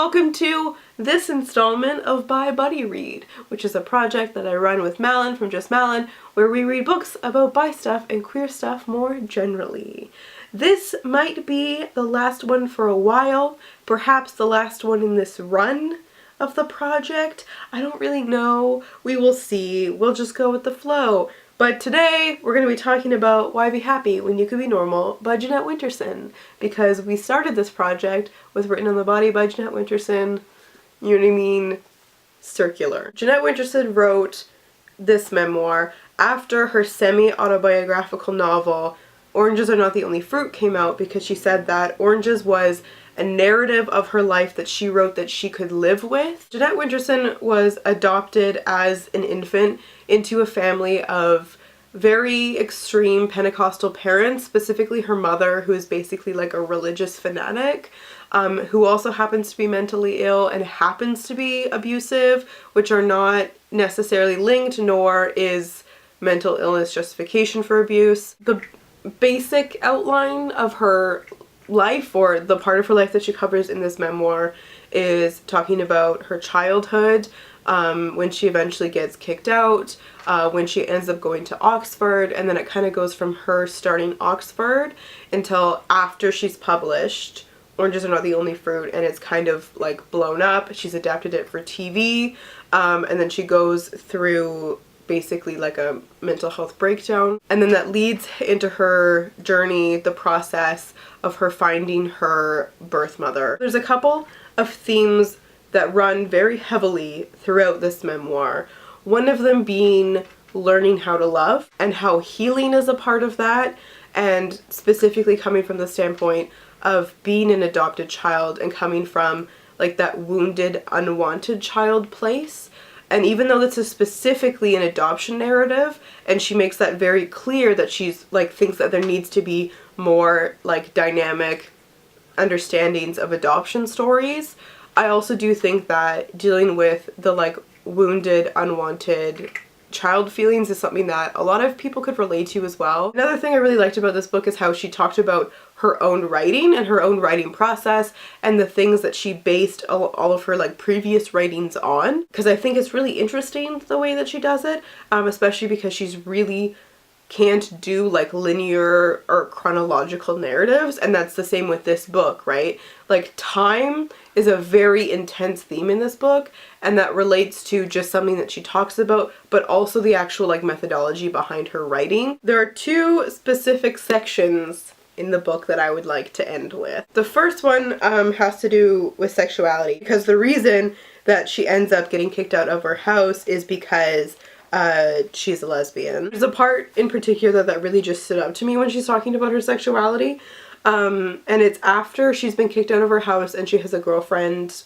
welcome to this installment of By Buddy Read, which is a project that I run with Malin from Just Malin, where we read books about bi stuff and queer stuff more generally. This might be the last one for a while, perhaps the last one in this run of the project. I don't really know. We will see. We'll just go with the flow. But today, we're going to be talking about Why Be Happy When You Could Be Normal by Jeanette Winterson, because we started this project with Written on the Body by Jeanette Winterson, you know what I mean, circular. Jeanette Winterson wrote this memoir after her semi-autobiographical novel, Oranges Are Not the Only Fruit, came out, because she said that Oranges was a narrative of her life that she wrote that she could live with. Jeanette Winterson was adopted as an infant into a family of very extreme Pentecostal parents, specifically her mother, who is basically like a religious fanatic, who also happens to be mentally ill and happens to be abusive, which are not necessarily linked, nor is mental illness justification for abuse. The basic outline of her life, or the part of her life that she covers in this memoir, is talking about her childhood, when she eventually gets kicked out, when she ends up going to Oxford, and then it kind of goes from her starting Oxford until after she's published Oranges Are Not the Only Fruit, and it's kind of like blown up. She's adapted it for TV, and then she goes through basically like a mental health breakdown, and then that leads into her journey, the process of her finding her birth mother. There's a couple of themes that run very heavily throughout this memoir. One of them being learning how to love and how healing is a part of that, and specifically coming from the standpoint of being an adopted child and coming from like that wounded, unwanted child place. And even though this is specifically an adoption narrative, and she makes that very clear that she's like thinks that there needs to be more like dynamic understandings of adoption stories, I also do think that dealing with the like wounded, unwanted child feelings is something that a lot of people could relate to as well. Another thing I really liked about this book is how she talked about her own writing and her own writing process and the things that she based all of her like previous writings on, because I think it's really interesting the way that she does it, especially because she's really can't do like linear or chronological narratives, and that's the same with this book, right? Like time is a very intense theme in this book, and that relates to just something that she talks about, but also the actual like methodology behind her writing. There are two specific sections in the book that I would like to end with. The first one has to do with sexuality, because the reason that she ends up getting kicked out of her house is because she's a lesbian. There's a part in particular that really just stood out to me when she's talking about her sexuality, and it's after she's been kicked out of her house and she has a girlfriend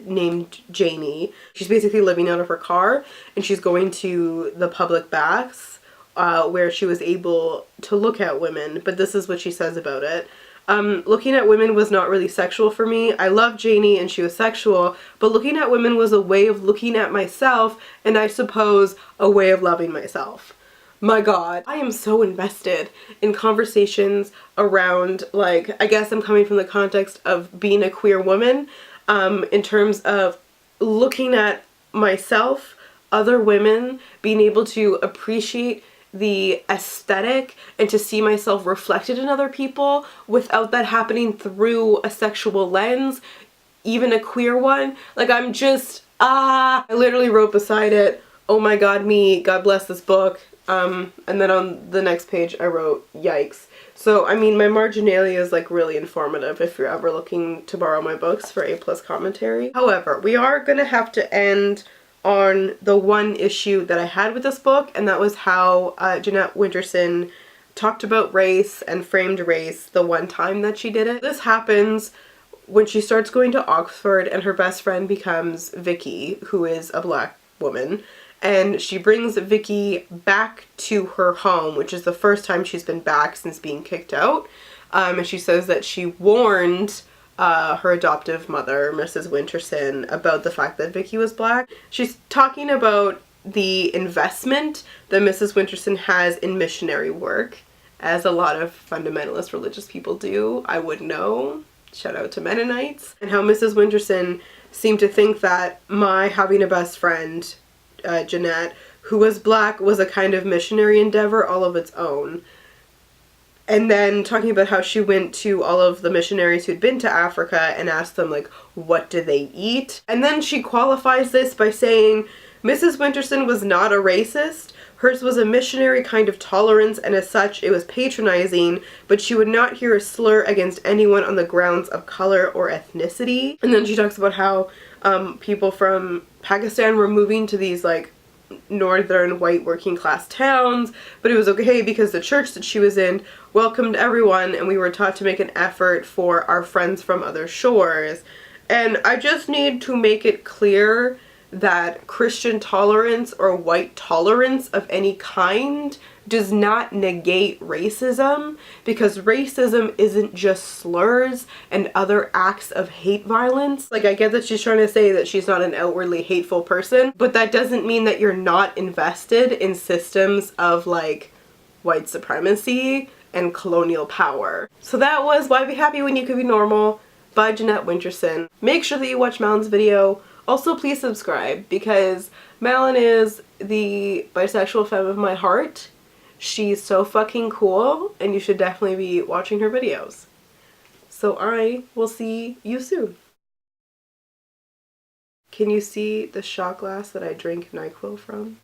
named Janie. She's basically living out of her car, and she's going to the public baths where she was able to look at women, but this is what she says about it. Looking at women was not really sexual for me. I loved Janie and she was sexual, but looking at women was a way of looking at myself, and I suppose a way of loving myself. My God, I am so invested in conversations around, like, I guess I'm coming from the context of being a queer woman, in terms of looking at myself, other women, being able to appreciate the aesthetic and to see myself reflected in other people without that happening through a sexual lens, even a queer one. Like, I'm just, I literally wrote beside it, oh my God, me, God bless this book. And then on the next page I wrote, yikes. So, I mean, my marginalia is like really informative if you're ever looking to borrow my books for A+ commentary. However, we are gonna have to end on the one issue that I had with this book, and that was how Jeanette Winterson talked about race and framed race the one time that she did it. This happens when she starts going to Oxford and her best friend becomes Vicky, who is a black woman, and she brings Vicky back to her home, which is the first time she's been back since being kicked out, and she says that she warned her adoptive mother, Mrs. Winterson, about the fact that Vicky was black. She's talking about the investment that Mrs. Winterson has in missionary work, as a lot of fundamentalist religious people do. I would know. shout out to Mennonites, and how Mrs. Winterson seemed to think that my having a best friend, Jeanette, who was black, was a kind of missionary endeavor all of its own. And then talking about how she went to all of the missionaries who'd been to Africa and asked them, like, what do they eat? And then she qualifies this by saying, Mrs. Winterson was not a racist. Hers was a missionary kind of tolerance, and as such, it was patronizing, but she would not hear a slur against anyone on the grounds of color or ethnicity. And then she talks about how people from Pakistan were moving to these, like, northern white working class towns, but it was okay because the church that she was in welcomed everyone, and we were taught to make an effort for our friends from other shores. And I just need to make it clear that Christian tolerance or white tolerance of any kind does not negate racism, because racism isn't just slurs and other acts of hate violence. Like, I get that she's trying to say that she's not an outwardly hateful person, but that doesn't mean that you're not invested in systems of, like, white supremacy and colonial power. So that was Why Be Happy When You Could Be Normal by Jeanette Winterson. Make sure that you watch Malin's video. Also, please subscribe, because Malin is the bisexual femme of my heart. She's so fucking cool, and you should definitely be watching her videos. So I will see you soon. Can you see the shot glass that I drink NyQuil from?